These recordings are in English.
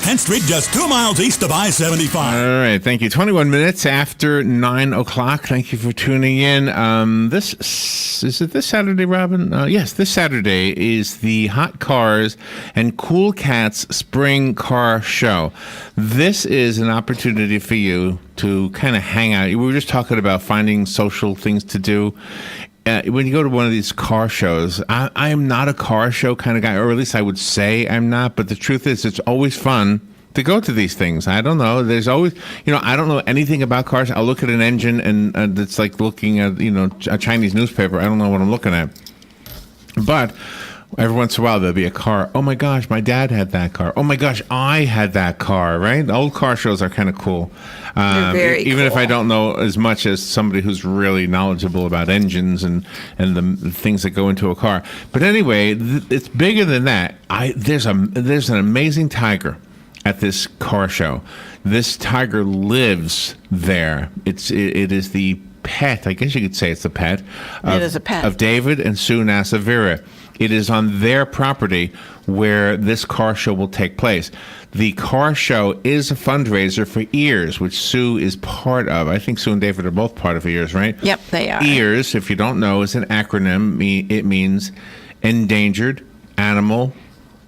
10th Street, just 2 miles east of I-75. All right, thank you. 21 minutes after 9 o'clock. Thank you for tuning in. Is it this Saturday, Robin? Yes, this Saturday is the Hot Cars and Cool Cats Spring Car Show. This is an opportunity for you to kind of hang out. We were just talking about finding social things to do. When you go to one of these car shows, I am not a car show kind of guy, or at least I would say I'm not. But the truth is, it's always fun to go to these things. I don't know. There's always, I don't know anything about cars. I'll look at an engine and it's like looking at, a Chinese newspaper. I don't know what I'm looking at. But every once in a while, there'll be a car. Oh, my gosh, my dad had that car. Oh, my gosh, I had that car, right? Old car shows are kind of cool. Very even cool. if I don't know as much as somebody who's really knowledgeable about engines and the things that go into a car. But anyway, it's bigger than that. There's an amazing tiger at this car show. This tiger lives there. It is the pet. I guess you could say it's the pet. It is a pet of David and Sue Nassavira. It is on their property where this car show will take place. The car show is a fundraiser for EARS, which Sue is part of. I think Sue and David are both part of EARS, right? Yep, they are. EARS, if you don't know, is an acronym. It means Endangered Animal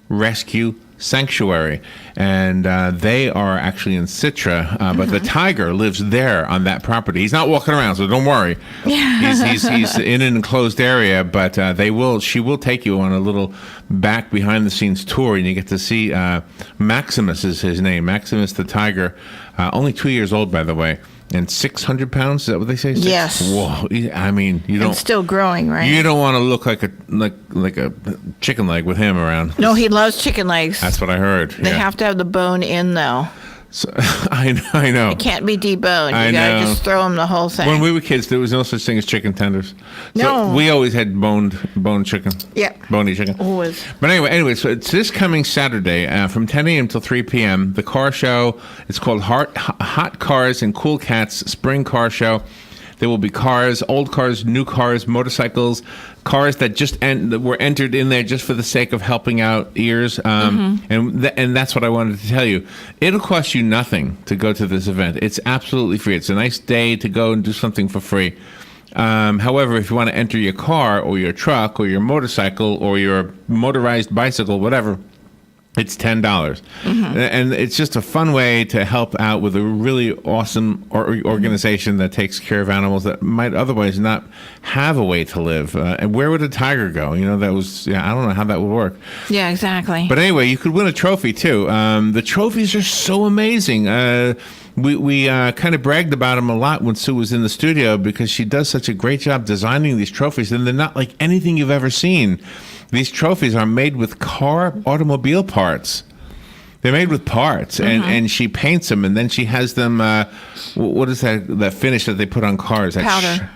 Rescue Sanctuary, and they are actually in Citra, but the tiger lives there on that property. He's not walking around, so don't worry. He's in an enclosed area, but she will take you on a little back behind the scenes tour, and you get to see Maximus is his name. Maximus the tiger, only 2 years old, by the way. And 600 pounds, is that what they say? Yes. Whoa. I mean, you don't... It's still growing, right? You don't want to look like a chicken leg with him around. No, he loves chicken legs. That's what I heard. They have to have the bone in, though. So, I know. It can't be deboned. I You got know. to just throw him the whole thing. When we were kids, there was no such thing as chicken tenders. So No. we always had boned chicken. Yeah. Bony chicken. Always. But anyway, so it's this coming Saturday from 10 a.m. till 3 p.m. The car show, it's called Hot Cars and Cool Cats Spring Car Show. There will be cars, old cars, new cars, motorcycles, cars that that were entered in there just for the sake of helping out EARS. And that's what I wanted to tell you. It'll cost you nothing to go to this event. It's absolutely free. It's a nice day to go and do something for free. However, if you want to enter your car or your truck or your motorcycle or your motorized bicycle, whatever, it's $10. And it's just a fun way to help out with a really awesome organization that takes care of animals that might otherwise not have a way to live. And where would a tiger go? I don't know how that would work. Yeah, exactly. But anyway, you could win a trophy, too. The trophies are so amazing. We kind of bragged about them a lot when Sue was in the studio because she does such a great job designing these trophies, and they're not like anything you've ever seen. These trophies are made with automobile parts. They're made with parts, and she paints them, and then she has them, what is that finish that they put on cars? Powder.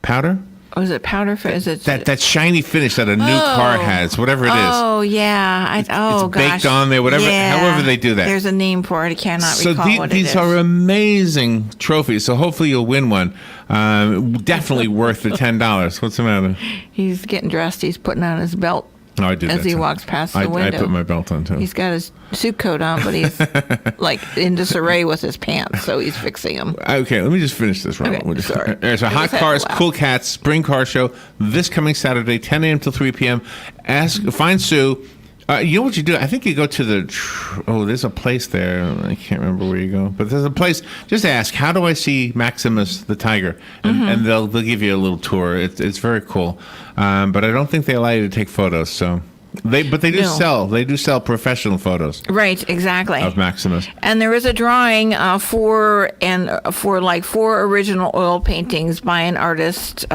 Powder? Oh, is it powder? Is it that shiny finish that a new car has, whatever it is. Oh, yeah. It's gosh. baked on there, whatever, Yeah. however they do that. There's a name for it. I cannot recall what it is. These are amazing trophies, so hopefully you'll win one. Definitely worth the $10. What's the matter? He's getting dressed. He's putting on his belt Oh, I do as that he too. walks past the I window. put my belt on, too. He's got his suit coat on, but he's like in disarray with his pants, so he's fixing them. Okay, let me just finish this, Robert. Okay, sorry. There's a Hot Cars, Cool Cats Spring Car Show this coming Saturday, 10 a.m. till 3 p.m. Find Sue. You know what you do? I think you go to there's a place there. I can't remember where you go, but there's a place. Just ask, how do I see Maximus the tiger? And they'll give you a little tour. It's very cool. But I don't think they allow you to take photos. So they do sell. They do sell professional photos. Right, exactly. Of Maximus. And there is a drawing for 4 original oil paintings by an artist.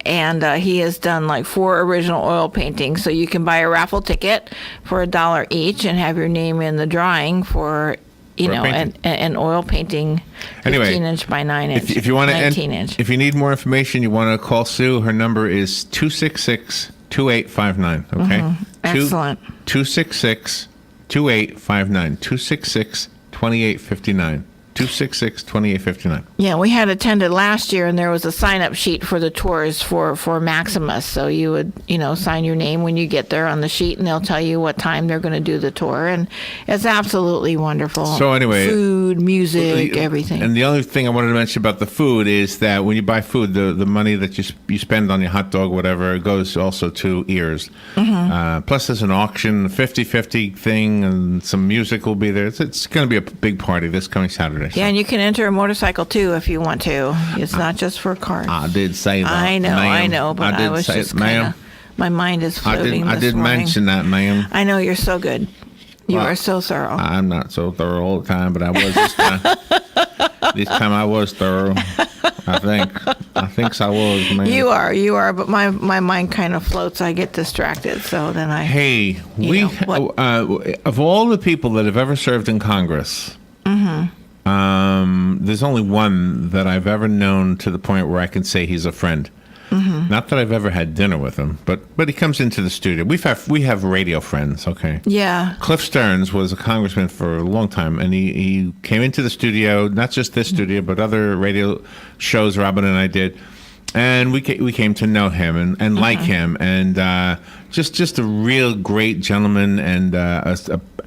And he has done 4 original oil paintings. So you can buy a raffle ticket for $1 each and have your name in the drawing for an oil painting, 15-inch by 9-inch. If you want to 19-inch. If you need more information, you want to call Sue. Her number is 266-2859. Okay. Excellent. 266-2859. 266-2859. 266-2859. Yeah, we had attended last year, and there was a sign-up sheet for the tours for Maximus. So you would, sign your name when you get there on the sheet, and they'll tell you what time they're going to do the tour. And it's absolutely wonderful. So anyway, food, music, everything. And the only thing I wanted to mention about the food is that when you buy food, the money that you spend on your hot dog, whatever, goes also to ears. Plus, there's an auction, 50-50 thing, and some music will be there. It's going to be a big party this coming Saturday. So. Yeah, and you can enter a motorcycle too if you want to. It's not just for cars. I did say that. I know, but I was just ma'am. My mind is floating. I did morning. mention that, ma'am. I know, you're so good. You are so thorough. I'm not so thorough all the time, but I was this time. This time I was thorough. I think I was, man. You are, but my mind kind of floats. I get distracted, so then I. Hey, of all the people that have ever served in Congress, there's only one that I've ever known to the point where I can say he's a friend. Not that I've ever had dinner with him, but he comes into the studio. We have radio friends, okay? Yeah. Cliff Stearns was a congressman for a long time, and he came into the studio, not just this studio, but other radio shows Robin and I did, and we came to know him and like him, and just a real great gentleman, and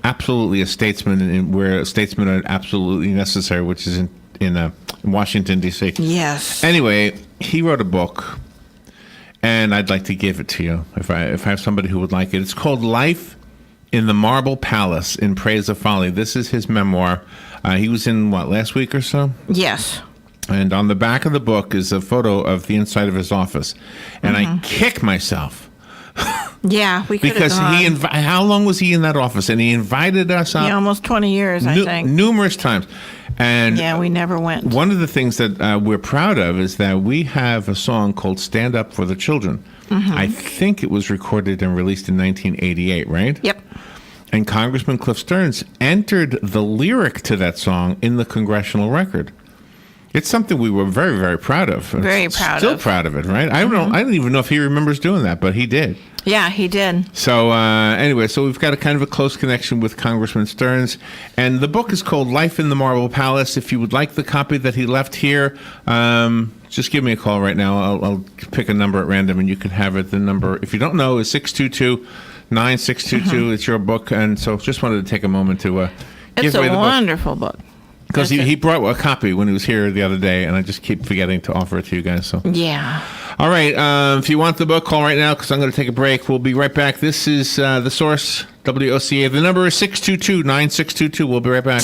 absolutely a statesman, and where statesmen are absolutely necessary, which is in Washington, D.C. Yes. Anyway, he wrote a book, and I'd like to give it to you if I have somebody who would like it. It's called Life in the Marble Palace in Praise of Folly. This is his memoir. He was in, last week or so? Yes. And on the back of the book is a photo of the inside of his office. And I kick myself. Yeah, we could because how long was he in that office? And he invited us up. Yeah, almost 20 years, I think. Numerous times. And yeah, we never went. One of the things that we're proud of is that we have a song called Stand Up for the Children. I think it was recorded and released in 1988, right? Yep. And Congressman Cliff Stearns entered the lyric to that song in the congressional record. It's something we were very, very proud of. Still proud of it, right? I don't know. I don't even know if he remembers doing that, but he did. Yeah, he did. So anyway, so we've got a kind of a close connection with Congressman Stearns. And the book is called Life in the Marble Palace. If you would like the copy that he left here, just give me a call right now. I'll pick a number at random, and you can have it. The number, if you don't know, is 622-9622. It's your book. And so just wanted to take a moment to give away the book. It's a wonderful book. Because he brought a copy when he was here the other day, and I just keep forgetting to offer it to you guys. So yeah. All right. If you want the book, call right now because I'm going to take a break. We'll be right back. This is The Source, WOCA. The number is 622-9622. We'll be right back.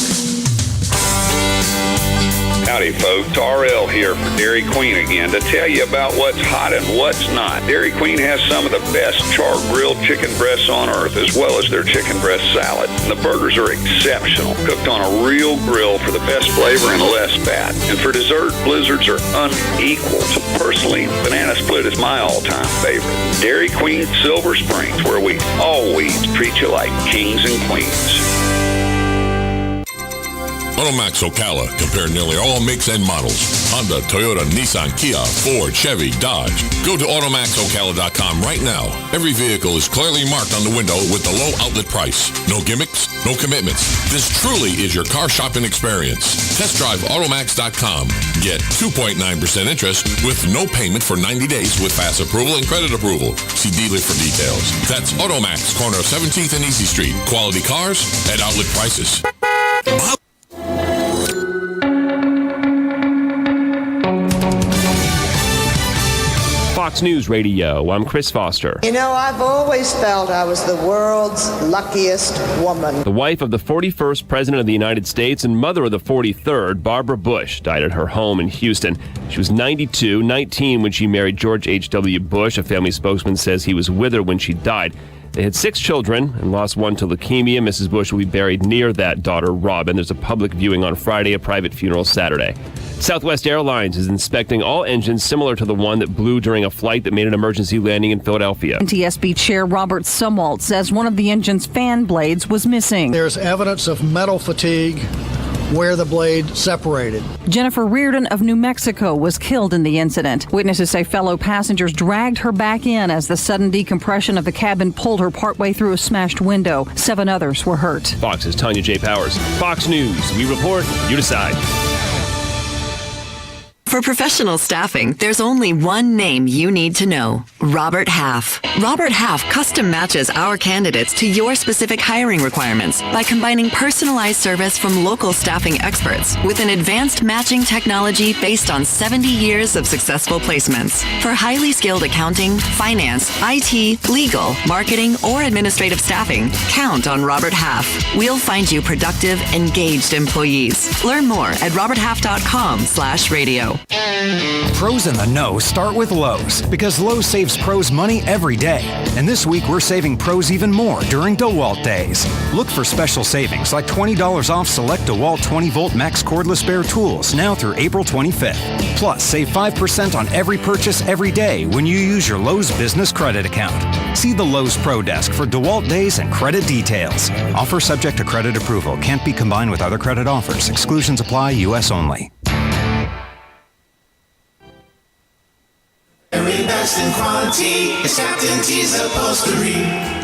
Howdy, folks. RL here for Dairy Queen again to tell you about what's hot and what's not. Dairy Queen has some of the best char-grilled chicken breasts on earth, as well as their chicken breast salad. And the burgers are exceptional, cooked on a real grill for the best flavor and less fat. And for dessert, blizzards are unequaled. Personally, banana split is my all-time favorite. Dairy Queen Silver Springs, where we always treat you like kings and queens. Automax Ocala. Compare nearly all makes and models. Honda, Toyota, Nissan, Kia, Ford, Chevy, Dodge. Go to AutomaxOcala.com right now. Every vehicle is clearly marked on the window with the low outlet price. No gimmicks, no commitments. This truly is your car shopping experience. Test drive Automax.com. Get 2.9% interest with no payment for 90 days with fast approval and credit approval. See dealer for details. That's Automax, corner of 17th and Easy Street. Quality cars at outlet prices. Fox News Radio, I'm Chris Foster. You know, I've always felt I was the world's luckiest woman. The wife of the 41st President of the United States and mother of the 43rd, Barbara Bush, died at her home in Houston. She was 19 when she married George H.W. Bush. A family spokesman says he was with her when she died. They had 6 children and lost one to leukemia. Mrs. Bush will be buried near that daughter, Robin. There's a public viewing on Friday, a private funeral Saturday. Southwest Airlines is inspecting all engines similar to the one that blew during a flight that made an emergency landing in Philadelphia. NTSB Chair Robert Sumwalt says one of the engine's fan blades was missing. There's evidence of metal fatigue where the blade separated. Jennifer Reardon of New Mexico was killed in the incident. Witnesses say fellow passengers dragged her back in as the sudden decompression of the cabin pulled her partway through a smashed window. 7 others were hurt. Fox's Tanya J. Powers. Fox News. We report, you decide. For professional staffing, there's only one name you need to know: Robert Half. Robert Half custom matches our candidates to your specific hiring requirements by combining personalized service from local staffing experts with an advanced matching technology based on 70 years of successful placements. For highly skilled accounting, finance, IT, legal, marketing, or administrative staffing, count on Robert Half. We'll find you productive, engaged employees. Learn more at roberthalf.com/radio. Pros in the know start with Lowe's, because Lowe's saves pros money every day. And this week we're saving pros even more during DeWalt days. Look for special savings like $20 off select DeWalt 20-volt max cordless bare tools now through April 25th. Plus, save 5% on every purchase every day when you use your Lowe's business credit account. See the Lowe's Pro Desk for DeWalt days and credit details. Offer subject to credit approval. Can't be combined with other credit offers. Exclusions apply. U.S. only. Very best in quality is Captain T's Upholstery.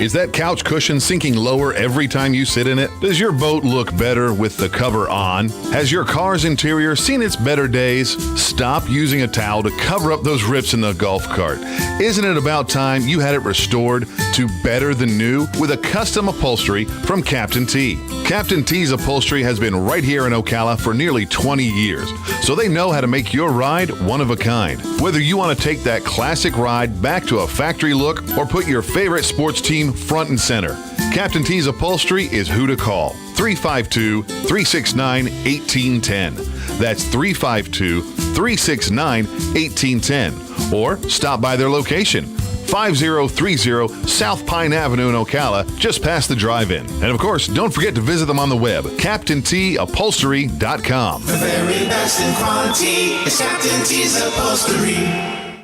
Is that couch cushion sinking lower every time you sit in it? Does your boat look better with the cover on? Has your car's interior seen its better days? Stop using a towel to cover up those rips in the golf cart. Isn't it about time you had it restored to better than new with a custom upholstery from Captain T? Captain T's Upholstery has been right here in Ocala for nearly 20 years, so they know how to make your ride one of a kind. Whether you want to take that classic ride back to a factory look or put your favorite sports team front and center, Captain T's Upholstery is who to call. 352-369-1810. That's 352-369-1810. Or stop by their location, 5030 South Pine Avenue in Ocala, just past the drive-in. And of course, don't forget to visit them on the web, CaptainTUpholstery.com. The very best in quality is Captain T's Upholstery.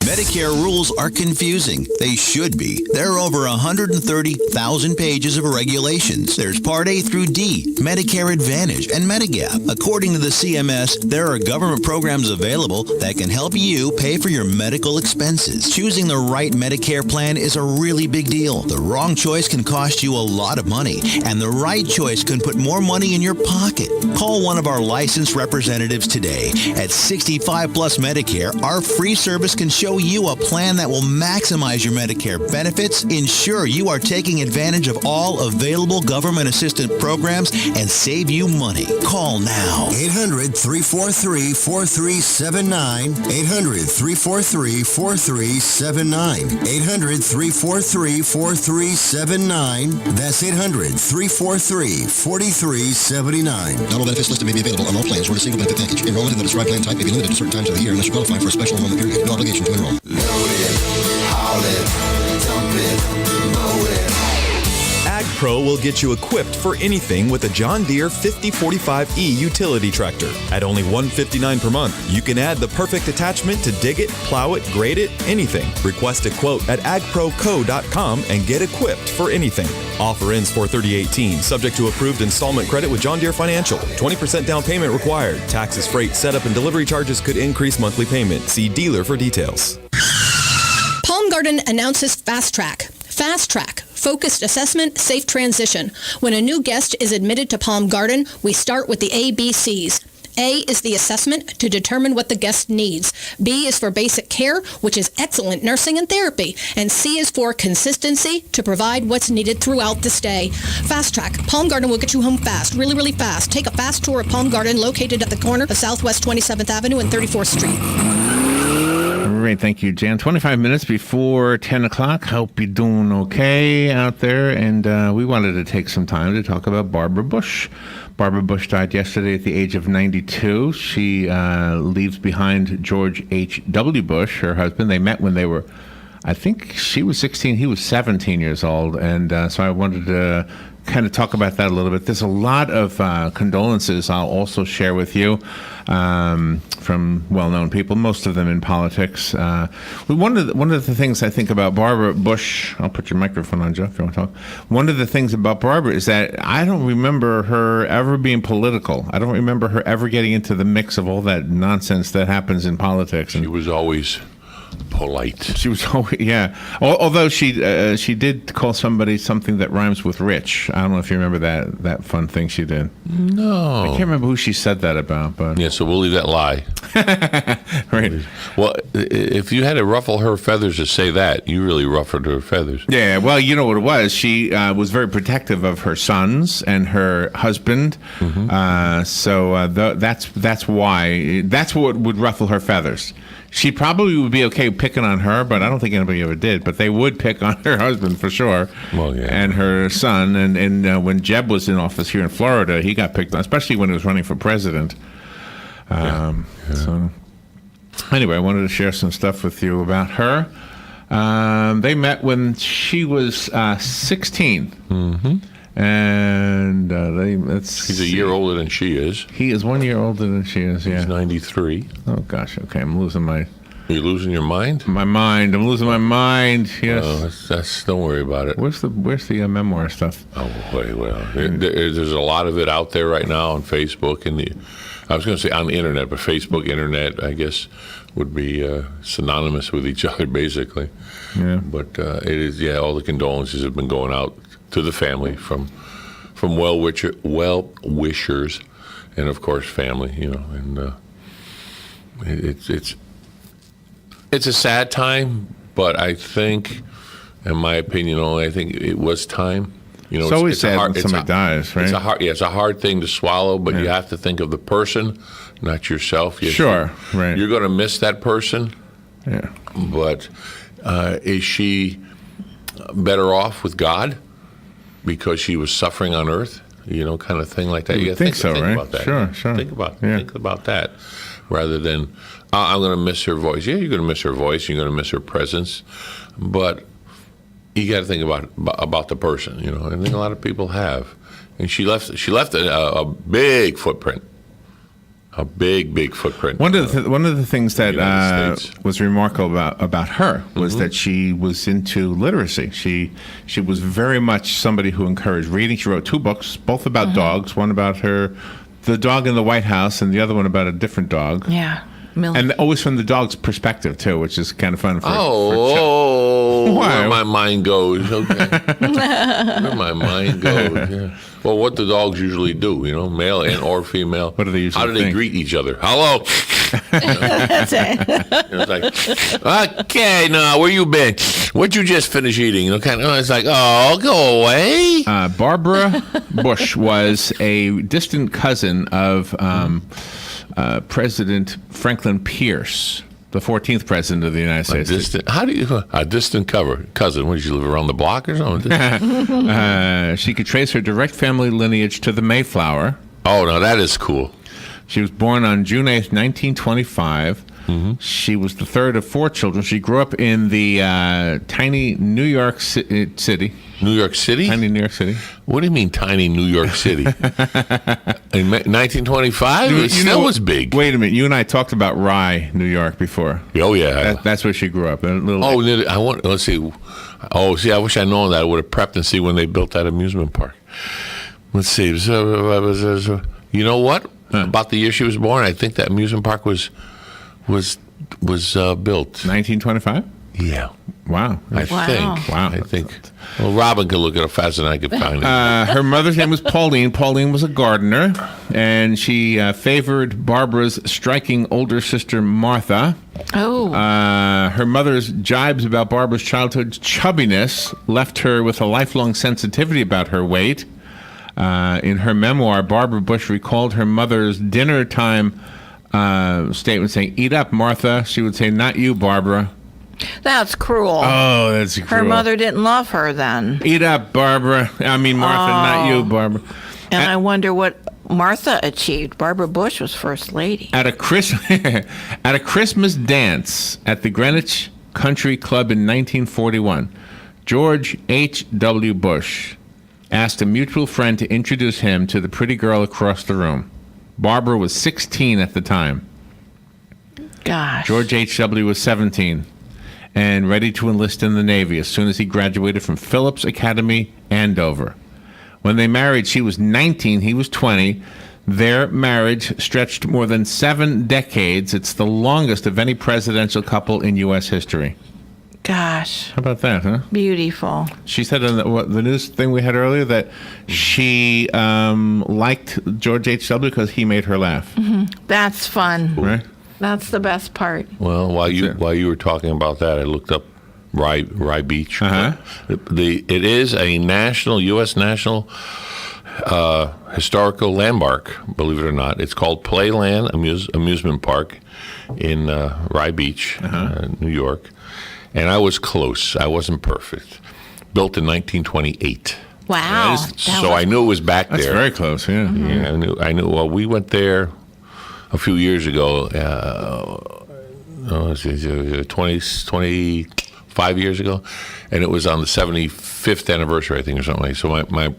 Medicare rules are confusing. They should be. There are over 130,000 pages of regulations. There's Part A through D, Medicare Advantage, and Medigap. According to the CMS, there are government programs available that can help you pay for your medical expenses. Choosing the right Medicare plan is a really big deal. The wrong choice can cost you a lot of money, and the right choice can put more money in your pocket. Call one of our licensed representatives today. At 65 Plus Medicare, our free service can show you a plan that will maximize your Medicare benefits, ensure you are taking advantage of all available government assistance programs, and save you money. Call now. 800-343-4379. 800-343-4379. 800-343-4379. That's 800-343-4379. Not all benefits listed may be available on all plans or in a single benefit package. Enrollment in the described plan type may be limited to certain times of the year unless you qualify for a special enrollment period. No obligation to enroll. Load it, haul it, dump it, mow it. AgPro will get you equipped for anything with a John Deere 5045E utility tractor. At only $159 per month, you can add the perfect attachment to dig it, plow it, grade it, anything. Request a quote at agproco.com and get equipped for anything. Offer ends 4/30/18, subject to approved installment credit with John Deere Financial. 20% down payment required. Taxes, freight, setup, and delivery charges could increase monthly payment. See dealer for details. Palm Garden announces Fast Track. Fast Track, focused assessment, safe transition. When a new guest is admitted to Palm Garden, we start with the ABCs. A is the assessment to determine what the guest needs. B is for basic care, which is excellent nursing and therapy. And C is for consistency to provide what's needed throughout the stay. Fast Track. Palm Garden will get you home fast, really, really fast. Take a fast tour of Palm Garden, located at the corner of Southwest 27th Avenue and 34th Street. All right, thank you, Jan. 25 minutes before 10 o'clock. Hope you're doing okay out there. And we wanted to take some time to talk about Barbara Bush. Barbara Bush died yesterday at the age of 92. She leaves behind George H.W. Bush, her husband. They met when they were, I think she was 16, he was 17 years old. And so I wanted to kind of talk about that a little bit. There's a lot of condolences I'll also share with you from well-known people, most of them in politics. One of the things I think about Barbara Bush, I'll put your microphone on, Jeff, if you want to talk. One of the things about Barbara is that I don't remember her ever being political. I don't remember her ever getting into the mix of all that nonsense that happens in politics. She was always polite. She was always, yeah. Although she did call somebody something that rhymes with rich. I don't know if you remember that fun thing she did. No. I can't remember who she said that about, but yeah, so we'll leave that lie. Right. Well, if you had to ruffle her feathers to say that, you really ruffled her feathers. Yeah, well, you know what it was. She was very protective of her sons and her husband. So that's why. That's what would ruffle her feathers. She probably would be okay picking on her, but I don't think anybody ever did. But they would pick on her husband for sure, and her son. And when Jeb was in office here in Florida, he got picked on, especially when he was running for president. So anyway, I wanted to share some stuff with you about her. They met when she was 16. And he's a year older than she is. He is 1 year older than she is, yeah. He's 93. Oh, gosh, okay, I'm losing my... Are you losing your mind? My mind, I'm losing my mind, yes. Oh, don't worry about it. Where's the memoir stuff? Oh, well, there's a lot of it out there right now on Facebook, I was going to say on the internet, but Facebook, internet, I guess, would be synonymous with each other, basically. Yeah. But it is, all the condolences have been going out to the family from well-wishers, and of course family, and it's a sad time, but I think, in my opinion only, I think it was time. It's always sad when somebody dies, right? It's a hard thing to swallow, but you have to think of the person, not yourself. Yes, sure, right. You're going to miss that person. Yeah. But is she better off with God because she was suffering on earth? Kind of thing like that. You think so, right? About that. Sure. Think about that, rather than I'm going to miss her voice. Yeah, you're going to miss her voice. You're going to miss her presence, but you got to think about the person. I think a lot of people have, and she left a big footprint. A big footprint. One of the things that was remarkable about her was that she was into literacy. She was very much somebody who encouraged reading. She wrote 2 books, both about dogs. One about the dog in the White House, and the other one about a different dog. Yeah. And always from the dog's perspective too, which is kind of fun. Where my mind goes. Okay. Where my mind goes. Yeah. Well, what do dogs usually do? Male and or female. What do they usually How do they greet each other? Hello. That's it. It's like, okay, now where you been? What you just finished eating? It's like, oh, go away. Barbara Bush was a distant cousin of President Franklin Pierce, the 14th president of the United States. A distant cousin? What, did you live around the block or something? She could trace her direct family lineage to the Mayflower. Oh, no, that is cool. She was born on June 8th, 1925. She was the third of 4 children. She grew up in the tiny New York City. New York City? Tiny New York City. What do you mean tiny New York City? In 1925? It still was big. Wait a minute. You and I talked about Rye, New York before. Oh, yeah. That's where she grew up. Let's see. Oh, see, I wish I'd known that. I would have prepped and see when they built that amusement park. Let's see. You know what? About the year she was born, I think that amusement park was built. 1925? Yeah. Wow. I think. Well, Robin could look it up faster than I could find it. Her mother's name was Pauline. Pauline was a gardener, and she favored Barbara's striking older sister, Martha. Oh. Her mother's jibes about Barbara's childhood chubbiness left her with a lifelong sensitivity about her weight. In her memoir, Barbara Bush recalled her mother's dinner time statement saying, "Eat up, Martha." She would say, "Not you, Barbara." That's cruel. Oh, that's cruel. Her mother didn't love her then. Eat up, Barbara. Martha, not you, Barbara. And I wonder what Martha achieved. Barbara Bush was first lady. At a Christmas dance at the Greenwich Country Club in 1941, George H.W. Bush asked a mutual friend to introduce him to the pretty girl across the room. Barbara was 16 at the time. Gosh. George H.W. was 17 and ready to enlist in the Navy as soon as he graduated from Phillips Academy, Andover. When they married, she was 19, he was 20. Their marriage stretched more than 7 decades. It's the longest of any presidential couple in U.S. history. Gosh. How about that, huh? Beautiful. She said in the news thing we had earlier that she liked George H.W. because he made her laugh. That's fun. Right? That's the best part. Well, while you were talking about that, I looked up Rye Beach. It is a U.S. national historical landmark. Believe it or not, it's called Playland Amusement Park in Rye Beach, New York. And I was close. I wasn't perfect. Built in 1928. Wow. So I knew it was back there. That's very close. Yeah. Yeah, I knew. Well, we went there a few years ago. 25 years ago, and it was on the 75th anniversary, I think, or something like that. So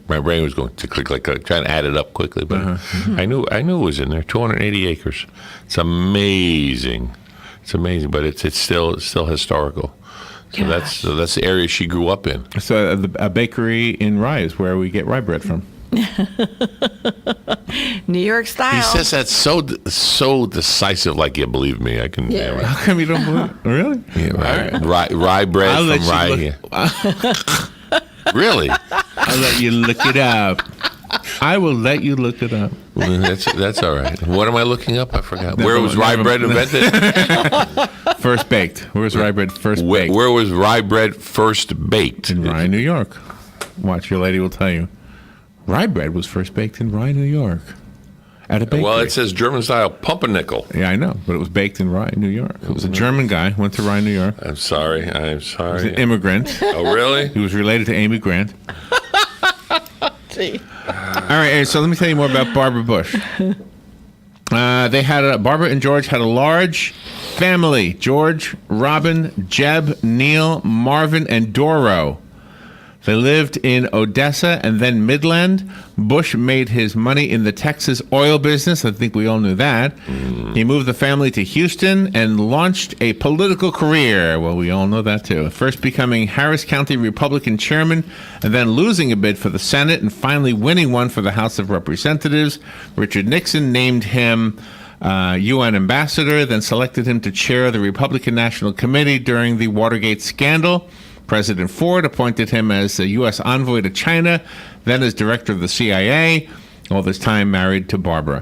my brain was going to click, trying to add it up quickly, but I knew it was in there. 280 acres. It's amazing. It's amazing, but it's still historical. So that's the area she grew up in. So a bakery in Rye is where we get rye bread from. New York style. He says that's so decisive, like you believe me. I can. Yeah, right. How come you don't believe? Really? Yeah, right. Rye bread I'll from Rye. Really? I'll let you look it up. I will let you look it up. That's all right. What am I looking up? I forgot. Where was rye bread invented? First baked. Where was rye bread first baked? Where was rye bread first baked? In Rye, New York. Watch, your lady will tell you. Rye bread was first baked in Rye, New York. At a bakery. Well, it says German style pumpernickel. Yeah, I know, but it was baked in Rye, New York. It was a German guy, went to Rye, New York. I'm sorry. He was an immigrant. Oh, really? He was related to Amy Grant. See. All right, so let me tell you more about Barbara Bush. Barbara and George had a large family. George, Robin, Jeb, Neil, Marvin, and Doro. They lived in Odessa and then Midland. Bush made his money in the Texas oil business. I think we all knew that. He moved the family to Houston and launched a political career. Well, we all know that too. First becoming Harris County Republican chairman and then losing a bid for the Senate and finally winning one for the House of Representatives. Richard Nixon named him UN ambassador, then selected him to chair the Republican National Committee during the Watergate scandal. President Ford appointed him as a U.S. envoy to China, then as director of the CIA, all this time married to Barbara.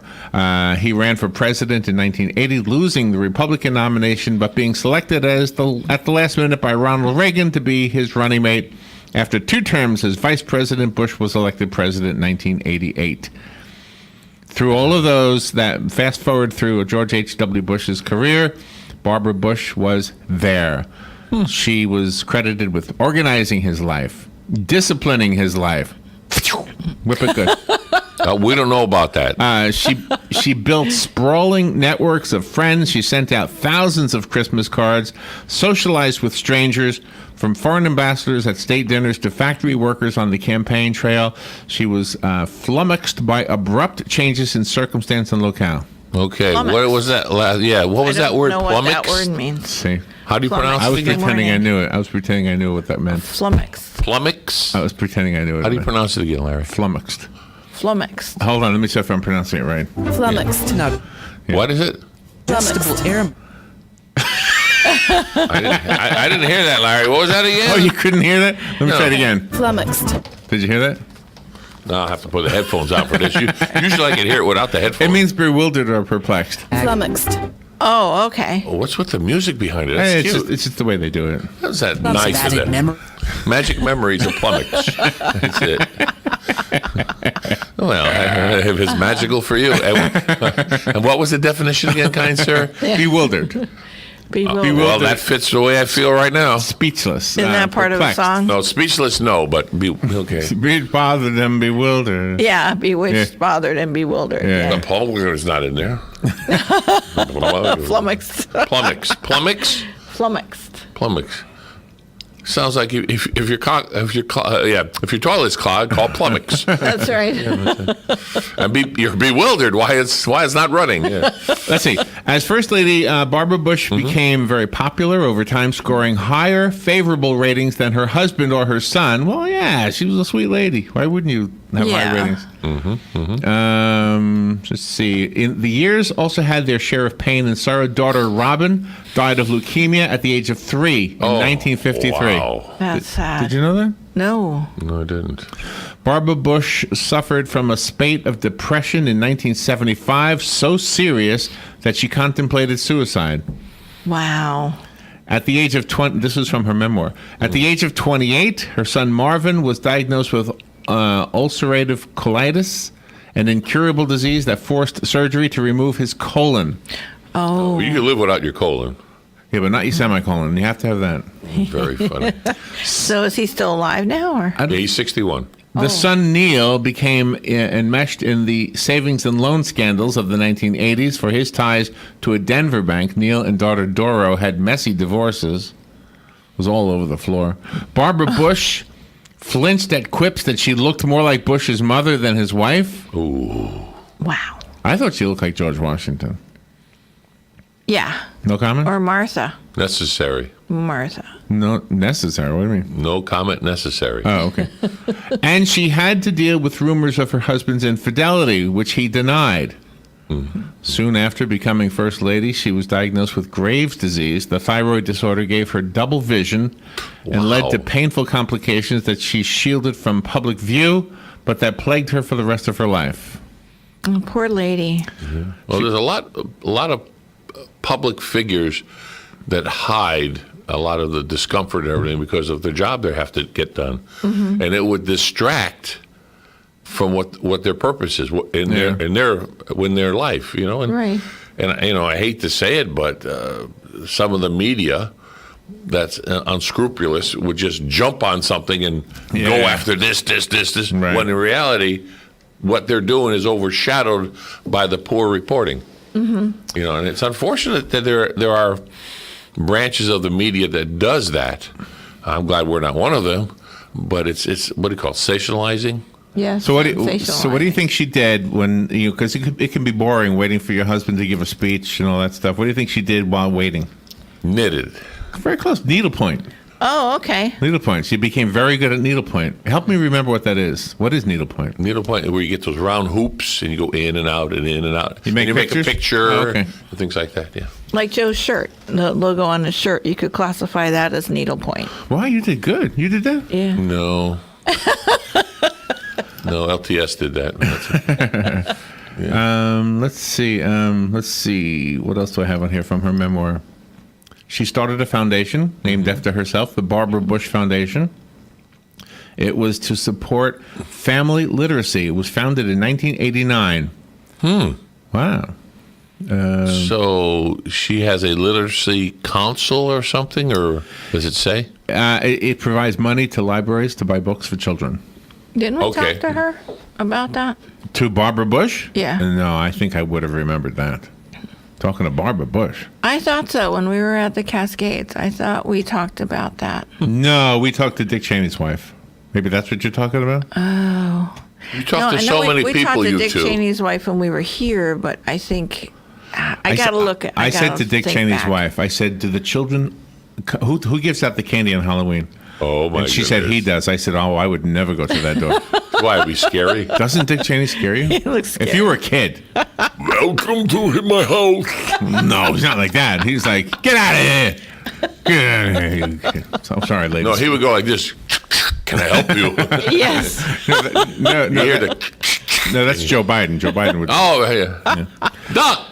He ran for president in 1980, losing the Republican nomination, but being selected at the last minute by Ronald Reagan to be his running mate. After 2 terms as vice president, Bush was elected president in 1988. Through all of those, that fast forward through George H.W. Bush's career, Barbara Bush was there. She was credited with organizing his life, disciplining his life. Whip it good. We don't know about that. She built sprawling networks of friends. She sent out thousands of Christmas cards, socialized with strangers, from foreign ambassadors at state dinners to factory workers on the campaign trail. She was flummoxed by abrupt changes in circumstance and locale. Okay, Flummoxed. what was that? What was that word? I don't know what that Flummoxed? word means. See, how do you pronounce I was it again? pretending I knew it. I was pretending I knew what that meant. Flummoxed. Flummoxed? I was pretending I knew it. How do you pronounce it again, Larry? Flummoxed. Flummoxed. Hold on, let me see if I'm pronouncing it right. Flummoxed. No. What is it? Vegetable air. I didn't hear that, Larry. What was that again? Oh, you couldn't hear that? Let me No. try it again. Flummoxed. Did you hear that? No, I'll have to put the headphones on for this. Usually I can hear it without the headphones. It means bewildered or perplexed. Flummoxed. Oh, okay. Oh, what's with the music behind it? That's Hey, cute. it's just the way they do it. How's that nice of them? Magic memories of Plummox. That's it. Well, if it's magical for you. And what was the definition again, kind sir? Bewildered. Bewildered. Well, that fits the way I feel right now. Speechless. Isn't that part perplexed. of the song? No, speechless, no, but okay. Be bothered and bewildered. Yeah, bewitched, Yeah. bothered, and bewildered. Yeah. The Palmer's not in there. Flummoxed. Plummix. Plummix? Flummoxed. Plummix. Sounds like if your toilet's clogged, call Plumbix. That's right. And you're bewildered why it's not running. Yeah. Let's see. As First Lady, Barbara Bush became very popular over time, scoring higher favorable ratings than her husband or her son. Well, yeah, she was a sweet lady. Why wouldn't you have high ratings? Let's see. The years also had their share of pain and sorrow. Daughter Robin died of leukemia at the age of 3 in 1953. Wow. That's sad. Did you know that? No. No, I didn't. Barbara Bush suffered from a spate of depression in 1975, so serious that she contemplated suicide. Wow. At the age of 20, this is from her memoir. At the age of 28, her son Marvin was diagnosed with ulcerative colitis, an incurable disease that forced surgery to remove his colon. Oh. Well, you can live without your colon. Yeah, but not your semicolon. You have to have that. Very funny. So is he still alive now? Or? Yeah, he's 61. The son Neil became enmeshed in the savings and loan scandals of the 1980s for his ties to a Denver bank. Neil and daughter Doro had messy divorces. It was all over the floor. Barbara Bush flinched at quips that she looked more like Bush's mother than his wife. Ooh. Wow. I thought she looked like George Washington. Yeah. No comment? Or Martha. Necessary. Martha. No, necessary. What do you mean? No comment necessary. Oh, okay. And she had to deal with rumors of her husband's infidelity, which he denied. Soon after becoming First Lady, she was diagnosed with Graves' disease. The thyroid disorder gave her double vision and led to painful complications that she shielded from public view, but that plagued her for the rest of her life. Oh, poor lady. Well, there's a lot of public figures that hide a lot of the discomfort and everything because of the job they have to get done, and it would distract from what their purpose is in their life, you know. And, right. And you know, I hate to say it, but some of the media that's unscrupulous would just jump on something and go after this. Right. When in reality, what they're doing is overshadowed by the poor reporting. You know, and it's unfortunate that there are branches of the media that does that. I'm glad we're not one of them, but it's what do you call it, sensationalizing? Yes. So what do you think she did when because it can be boring waiting for your husband to give a speech and all that stuff. What do you think she did while waiting? Knitted. Very close. Needlepoint. Oh, okay. Needlepoint. She became very good at needlepoint. Help me remember what that is. What is needlepoint? Needlepoint is where you get those round hoops and you go in and out and in and out. You make a picture and things like that, yeah. Like Joe's shirt, the logo on his shirt, you could classify that as needlepoint. Wow, you did good. You did that? Yeah. No. No, LTS did that. Let's see. What else do I have on here from her memoir? She started a foundation named after herself, the Barbara Bush Foundation. It was to support family literacy. It was founded in 1989. Wow. So she has a literacy council or something, or does it say? It provides money to libraries to buy books for children. Didn't we talk to her about that? To Barbara Bush? Yeah. No, I think I would have remembered that. Talking to Barbara Bush. I thought so when we were at the Cascades. I thought we talked about that. No, we talked to Dick Cheney's wife. Maybe that's what you're talking about? Oh. You talked to so many people, we talked to you Dick two. Cheney's wife when we were here, but I think I got to look at I said to Dick Cheney's wife, I said, do the children, who gives out the candy on Halloween? Oh, my And she said, he does. I said, oh, I would never go to that door. Why, it'd be scary? Doesn't Dick Cheney scare you? He looks scary. If you were a kid. Welcome to my house. No, he's not like that. He's like, get out of here. Get out of here. I'm sorry, ladies. No, he would go like this. Can I help you? Yes. No, that's Joe Biden. Joe Biden would. Oh, yeah.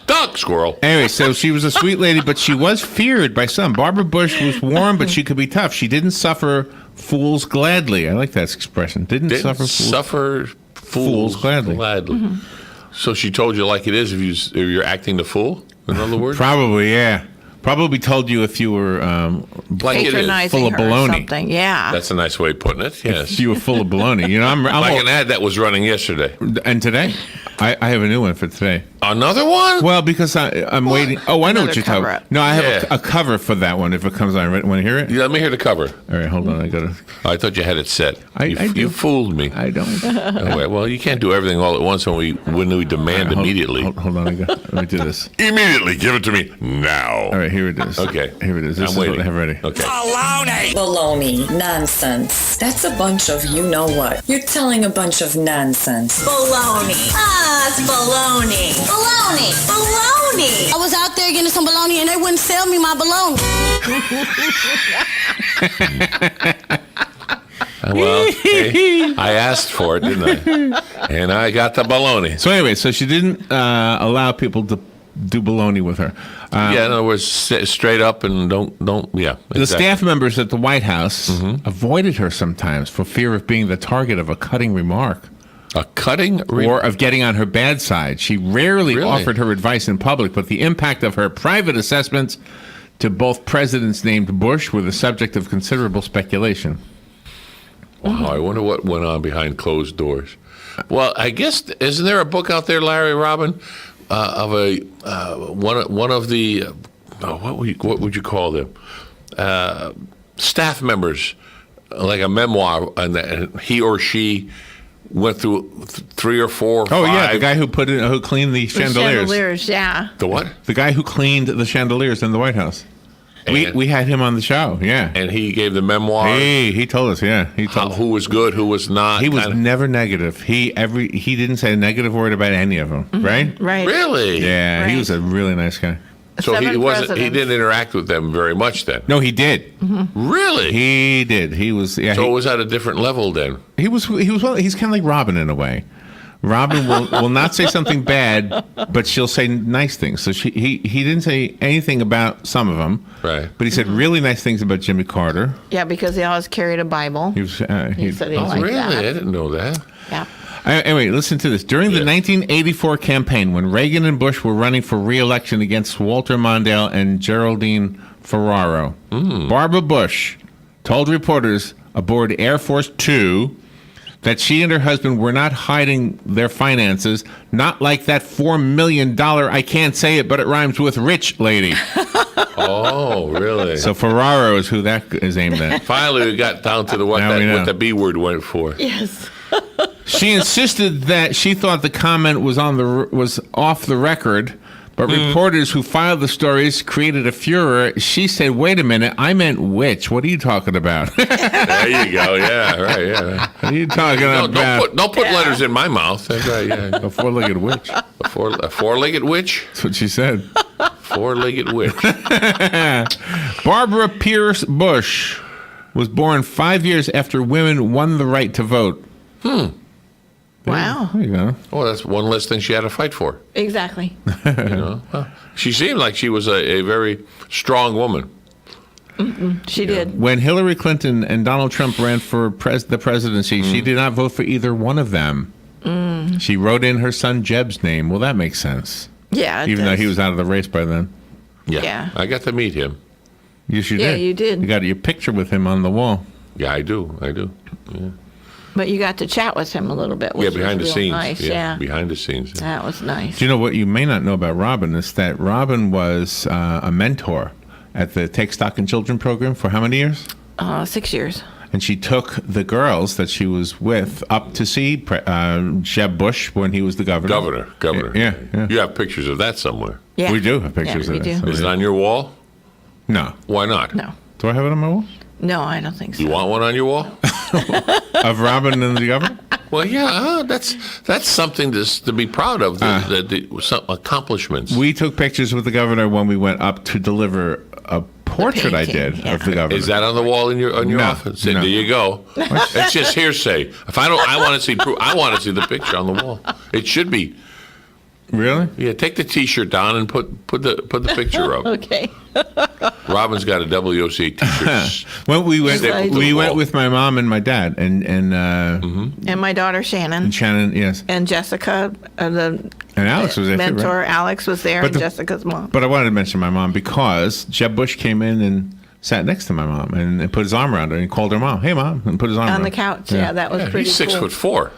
Duck, squirrel. Anyway, so she was a sweet lady, but she was feared by some. Barbara Bush was warm, but she could be tough. She didn't suffer fools gladly. I like that expression. Didn't suffer fools gladly. So she told you like it is if you're acting the fool, in other words? Probably, yeah. Probably told you if you were Like it is. Patronizing full of her or baloney. something. Yeah. That's a nice way of putting it. Yes. If you were full of baloney. You know, I'm Like an ad that was running yesterday. and today, I have a new one for today. Another one? Well, because I'm waiting. Oh, I know Another what you're talking cover about. up. No, I have Yeah. a cover for that one if it comes on. Want to hear it? Yeah, let me hear the cover. All right, hold on. I got to. I thought you had it set. I do. You fooled me. I don't. Anyway, well, you can't do everything all at once when we demand immediately. Hold on. Let me do this. Immediately, give it to me now. All right, here it is. Okay. Here it is. This I'm is waiting. what I have ready. Okay. Baloney. Nonsense. That's a bunch of you-know-what. You're telling a bunch of nonsense. Baloney. Ah, it's baloney. Baloney. Baloney. I was out there getting some baloney and they wouldn't sell me my baloney. Well, hey, I asked for it, didn't I? And I got the baloney. So anyway, so she didn't allow people to do baloney with her. Yeah, in other words, straight up and don't. Yeah. The exactly. staff members at the White House avoided her sometimes for fear of being the target of a cutting remark. A cutting or of getting on her bad side. She rarely offered her advice in public, but the impact of her private assessments to both presidents named Bush were the subject of considerable speculation. Wow, I wonder what went on behind closed doors. Well, I guess isn't there a book out there, Larry Robin, of a one of the what would you call them staff members, like a memoir, and he or she went through 3 or 4 or 5. Oh yeah, the guy who cleaned the chandeliers. Chandeliers, yeah. The what? The guy who cleaned the chandeliers in the White House. We had him on the show, yeah. And he gave the memoir. He told us, yeah. He told who was good, who was not. He was never negative. He didn't say a negative word about any of them, right? Right. Really? Yeah, Right. he was a really nice guy. So he 7 wasn't. He presidents. didn't interact with them very much then. No, he did. Really? He did. He was. Yeah. So it was at a different level then. He was. He's kind of like Robin in a way. Robin will not say something bad, but she'll say nice things. So he didn't say anything about some of them, right? But he said really nice things about Jimmy Carter. Yeah, because he always carried a Bible. He was. He said he Oh, liked really? that. I didn't know that. Yeah. Anyway, listen to this. During the 1984 campaign, when Reagan and Bush were running for re-election against Walter Mondale and Geraldine Ferraro, Barbara Bush told reporters aboard Air Force Two that she and her husband were not hiding their finances, not like that $4 million, I can't say it, but it rhymes with rich lady. Oh, really? So Ferraro is who that is aimed at. Finally, we got down to what the B word went for. Yes. She insisted that she thought the comment was off the record, but reporters who filed the stories created a furor. She said, "Wait a minute, I meant which? What are you talking about?" There you go. Yeah, right. Yeah. What are you talking about? Don't put letters in my mouth. That's right. Yeah. A four-legged witch. A four-legged witch. That's what she said. Four-legged witch. Barbara Pierce Bush was born 5 years after women won the right to vote. Wow. There you go. Oh, that's one less thing she had to fight for. Exactly. You know? Well, she seemed like she was a very strong woman. She did. When Hillary Clinton and Donald Trump ran for the presidency, she did not vote for either one of them. She wrote in her son Jeb's name. Well, that makes sense. Yeah. it Even though does. he was out of the race by then. Yeah. I got to meet him. Yes, you Yeah, did. you did. You got your picture with him on the wall. Yeah, I do. Yeah. But you got to chat with him a little bit, which Behind the was real scenes. nice. Yeah. Behind the scenes. Yeah. That was nice. Do you know what you may not know about Robin is that Robin was a mentor at the Take Stock in Children program for how many years? 6 years. And she took the girls that she was with up to see Jeb Bush when he was the governor. Governor. Yeah. You have pictures of that somewhere. Yeah. We do have pictures we of do. that. Is it on your wall? No. Why not? No. Do I have it on my wall? No, I don't think so. You want one on your wall? Of Robin and the governor? Well, yeah, that's something to be proud of. Some accomplishments. We took pictures with the governor when we went up to deliver a portrait I did of the governor. Is that on the wall in your No, office? no. There you go. It's just hearsay. If I want to see proof. I want to see the picture on the wall. It should be. Really? Yeah, take the T-shirt down and put the picture up. Okay. Robin's got a WOC T-shirt. Well, we went. Yes, I do. We went with my mom and my dad, and And my daughter Shannon Shannon. Yes, and Jessica, and Alex was there too, mentor right? Alex was there, But and the- Jessica's mom. But I wanted to mention my mom because Jeb Bush came in and sat next to my mom and put his arm around her and called her mom. Hey, mom, and put his arm On around the her. couch. Yeah, that was pretty He's 6'4".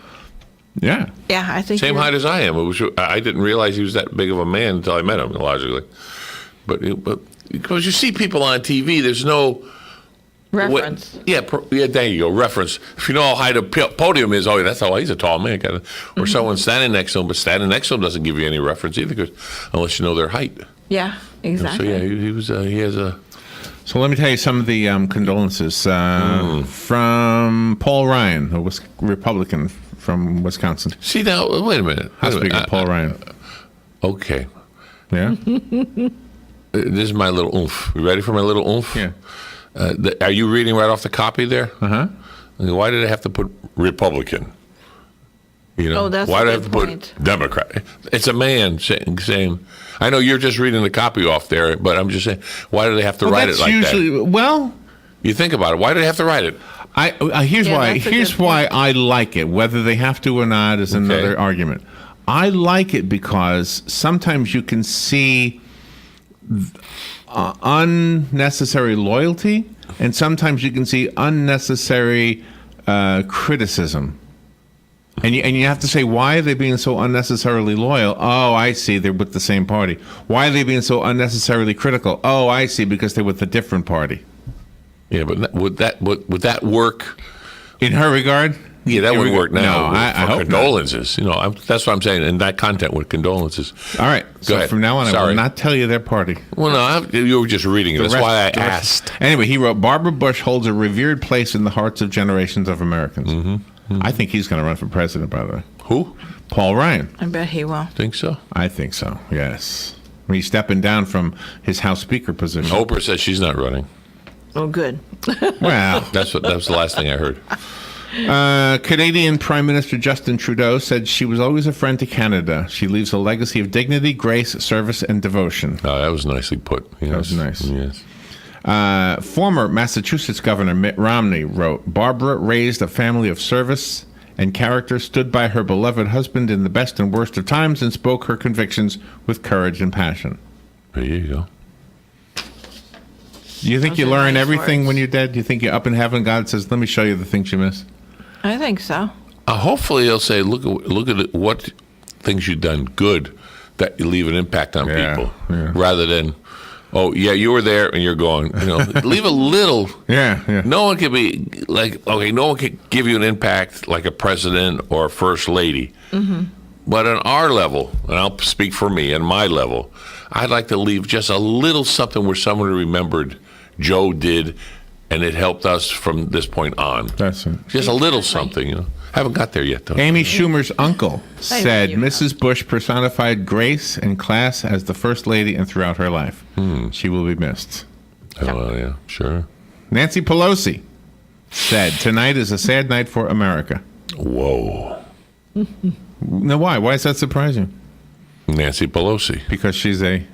Yeah. Yeah, I think Same you're- height as I am. I didn't realize he was that big of a man until I met him, logically. But because you see people on TV, there's no reference. Yeah, there you go. Reference. If you know how high the podium is, oh, that's how he's a tall man. Or someone standing next to him, but standing next to him doesn't give you any reference either, unless you know their height. Yeah, exactly. So yeah, he was. He has a. So let me tell you some of the condolences from Paul Ryan, a Republican from Wisconsin. See now, wait a minute. House Speaker Paul Ryan. Okay. Yeah. This is my little oomph. You ready for my little oomph? Yeah. Are you reading right off the copy there? Uh-huh. Why did I have to put Republican? You know, Oh, that's why a do I good have to point. put Democrat? It's a man saying, I know you're just reading the copy off there, but I'm just saying, why do they have to write it like that? Well, you think about it. Why do they have to write it? Here's Yeah, why. that's a Here's good why I like it. Whether they have to or not is another argument. I like it because sometimes you can see unnecessary loyalty, and sometimes you can see unnecessary criticism. And you have to say, why are they being so unnecessarily loyal? Oh, I see, they're with the same party. Why are they being so unnecessarily critical? Oh, I see, because they're with a different party. Yeah, but would that work in her regard? Yeah, that would work now. No, I for hope condolences. Not. That's what I'm saying. And that content with condolences. All right. Go So ahead. from now on, I Sorry. will not tell you their party. Well, no, you were just reading it. That's why I The rest. asked. Anyway, he wrote, Barbara Bush holds a revered place in the hearts of generations of Americans. Mm-hmm. I think he's going to run for president, by the way. Who? Paul Ryan. I bet he will. Think so? I think so, yes. He's stepping down from his House Speaker position. Oprah says she's not running. Oh, good. Well, that was the last thing I heard. Canadian Prime Minister Justin Trudeau said she was always a friend to Canada. She leaves a legacy of dignity, grace, service, and devotion. Oh, that was nicely put. Yes. That was nice. Yes. Former Massachusetts Governor Mitt Romney wrote, Barbara raised a family of service and character, stood by her beloved husband in the best and worst of times, and spoke her convictions with courage and passion. There you go. Do you think Those you are learn nice everything words. when you're dead? Do you think you're up in heaven? God says, let me show you the things you miss. I think so. Hopefully, he'll say, look at what things you've done good that you leave an impact on people, rather than, oh yeah, you were there and you're gone. You know, leave a little. Yeah. No one can be like, okay, no one can give you an impact like a president or a first lady. Mm-hmm. But on our level, and I'll speak for me, and my level, I'd like to leave just a little something where someone remembered Joe did, and it helped us from this point on. That's it. Just a little something, you know. Haven't got there yet, though. Amy Schumer's uncle said Mrs. Bush personified grace and class as the First Lady and throughout her life. She will be missed. Oh, yeah, sure. Nancy Pelosi said, tonight is a sad night for America. Whoa. Now, why? Why is that surprising? Nancy Pelosi. Because she's a...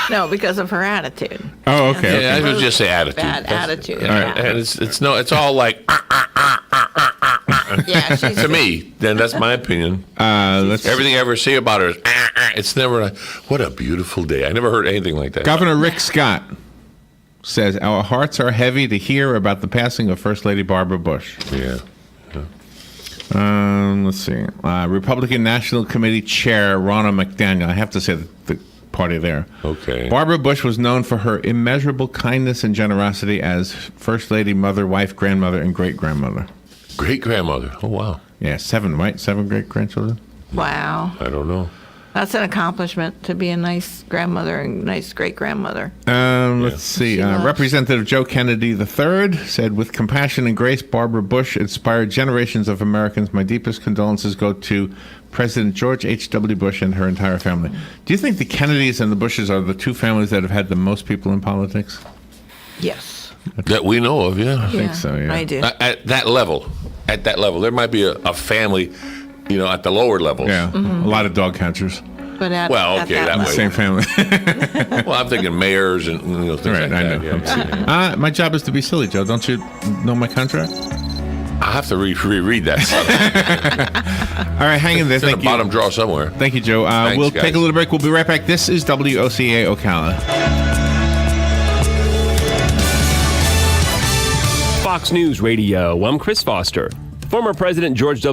No, because of her attitude. Oh, okay. Yeah, I would just say attitude. Bad attitude. Yeah, and it's all like Yeah, she's to me. Then that's my opinion. Everything I ever see about her is it's never like, what a beautiful day. I never heard anything like that. Governor Rick Scott says, our hearts are heavy to hear about the passing of First Lady Barbara Bush. Yeah. Let's see. Republican National Committee Chair Ronna McDaniel. I have to say the party there. Okay. Barbara Bush was known for her immeasurable kindness and generosity as First Lady, mother, wife, grandmother, and great-grandmother. Great-grandmother. Oh, wow. Yeah, 7, right? 7 great-grandchildren? Wow. I don't know. That's an accomplishment to be a nice grandmother and nice great-grandmother. Let's see. Representative Joe Kennedy III said, with compassion and grace, Barbara Bush inspired generations of Americans. My deepest condolences go to President George H.W. Bush and her entire family. Do you think the Kennedys and the Bushes are the two families that have had the most people in politics? Yes. That we know of, yeah. I think so, yeah. I do. At that level. There might be a family, at the lower levels. Yeah, a lot of dog catchers. but at Well, okay, that way. Same family. Well, I'm thinking mayors and things Right, like I that. know. Yeah. My job is to be silly, Joe. Don't you know my contract? I have to reread that. All right, hang in there. It's in Thank the you. bottom drawer somewhere. Thank you, Joe. Thanks, We'll guys. take a little break. We'll be right back. This is WOCA Ocala. Fox News Radio. I'm Chris Foster. Former President George W.